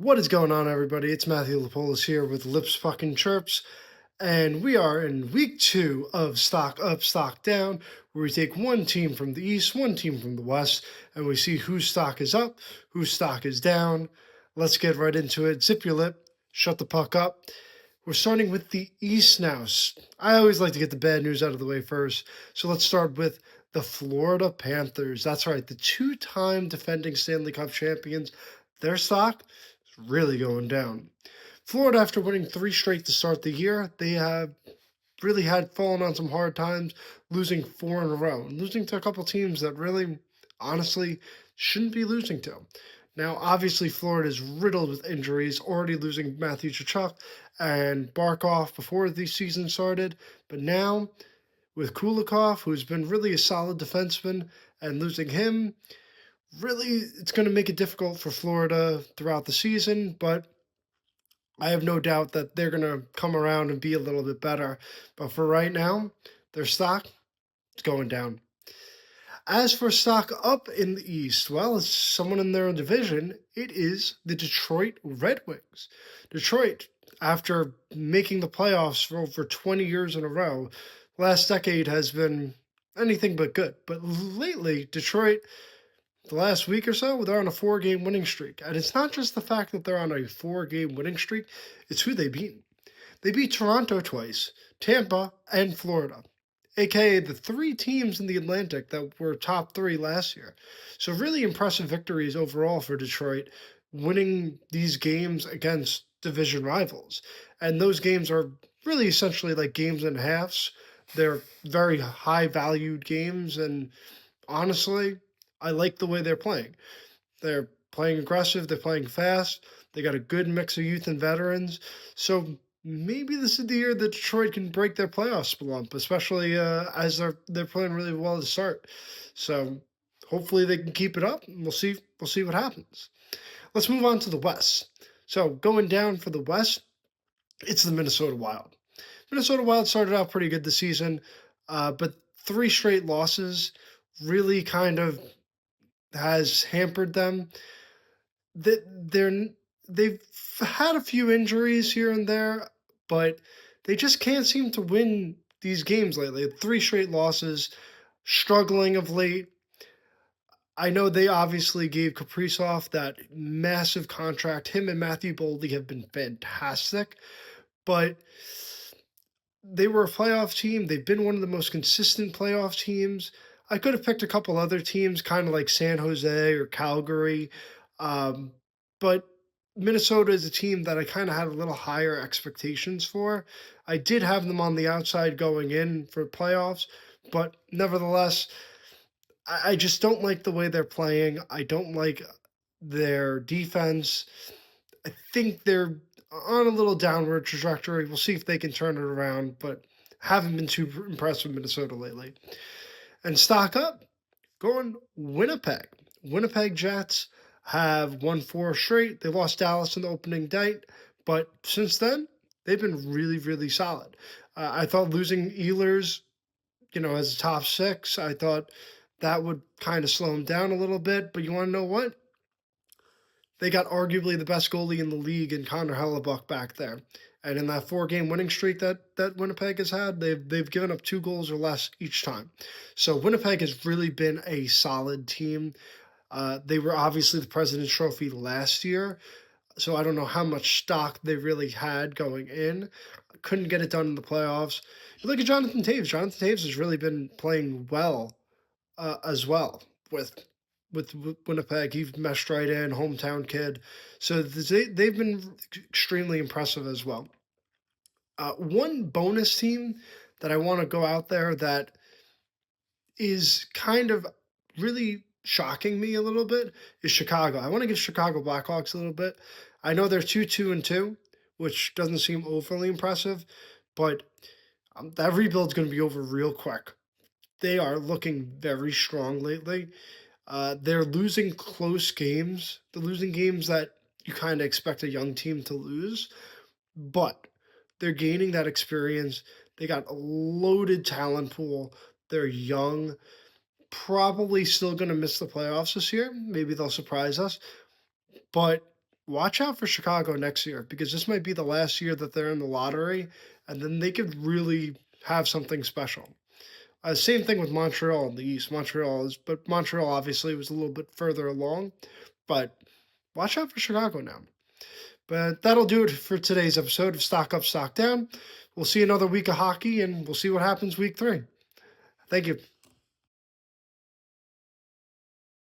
What is going on, everybody? It's Matthew Lapolis here with Lips Fucking Chirps, and we are in week 2 of Stock Up, Stock Down, where we take one team from the East, one team from the West, and we see whose stock is up, whose stock is down. Let's get right into it. Zip your lip, shut the puck up. We're starting with the East now. I always like to get the bad news out of the way first, so let's start with the Florida Panthers. That's right, the two-time defending Stanley Cup champions. Their stock is really going down. Florida, after winning 3 straight to start the year, they have really had fallen on some hard times, losing 4 in a row, and losing to a couple teams that really, honestly, shouldn't be losing to. Now, obviously, Florida is riddled with injuries, already losing Matthew Tkachuk and Barkov before the season started, but now with Kulikov, who's been really a solid defenseman, and losing him, really, it's going to make it difficult for Florida throughout the season, but I have no doubt that they're going to come around and be a little bit better. But for right now, their stock is going down. As for stock up in the East, well, as someone in their division, it is the Detroit Red Wings. Detroit, after making the playoffs for over 20 years in a row, last decade has been anything but good. But lately, Detroit, the last week or so, they're on a 4-game winning streak. And it's not just the fact that they're on a 4-game winning streak, it's who they beat. They beat Toronto twice, Tampa, and Florida, aka the 3 teams in the Atlantic that were top 3 last year. So, really impressive victories overall for Detroit, winning these games against division rivals. And those games are really essentially like games and halves. They're very high valued games, and honestly, I like the way they're playing. They're playing aggressive, they're playing fast, they got a good mix of youth and veterans. So maybe this is the year that Detroit can break their playoff slump, especially as they're playing really well to start. So hopefully they can keep it up. And we'll see what happens. Let's move on to the West. So going down for the West, it's the Minnesota Wild. Minnesota Wild started out pretty good this season, but 3 straight losses really kind of has hampered them. They've had a few injuries here and there, but they just can't seem to win these games lately. 3 straight losses, struggling of late. I know they obviously gave Kaprizov that massive contract. Him and Matthew Boldy have been fantastic, but they were a playoff team. They've been one of the most consistent playoff teams. I could have picked a couple other teams, kind of like San Jose or Calgary, um, but Minnesota is a team that I kind of had a little higher expectations for. I did have them on the outside going in for playoffs, but nevertheless, I just don't like the way they're playing. I don't like their defense. I think they're on a little downward trajectory. We'll see if they can turn it around, but haven't been too impressed with Minnesota lately. And stock up, going Winnipeg. Winnipeg Jets have won 4 straight. They lost Dallas in the opening night, but since then, they've been really, really solid. I thought losing Ehlers, as a top 6, I thought that would kind of slow them down a little bit. But you want to know what? They got arguably the best goalie in the league in Connor Hellebuck back there. And in that 4-game winning streak that Winnipeg has had, they've given up 2 goals or less each time. So Winnipeg has really been a solid team. They were obviously the President's Trophy last year, so I don't know how much stock they really had going in. Couldn't get it done in the playoffs. You look at Jonathan Taves. Jonathan Taves has really been playing well as well with Winnipeg. He meshed right in, hometown kid. So they've been extremely impressive as well. One bonus team that I want to go out there that is kind of really shocking me a little bit is Chicago. I want to give Chicago Blackhawks a little bit. I know they're 2-2-2, which doesn't seem overly impressive, but that rebuild's going to be over real quick. They are looking very strong lately. They're losing close games. They're losing games that you kind of expect a young team to lose, but they're gaining that experience. They got a loaded talent pool. They're young, probably still going to miss the playoffs this year. Maybe they'll surprise us, but watch out for Chicago next year because this might be the last year that they're in the lottery, and then they could really have something special. Same thing with Montreal in the East. But Montreal obviously was a little bit further along, but watch out for Chicago now. But that'll do it for today's episode of Stock Up, Stock Down. We'll see another week of hockey, and we'll see what happens week 3. Thank you.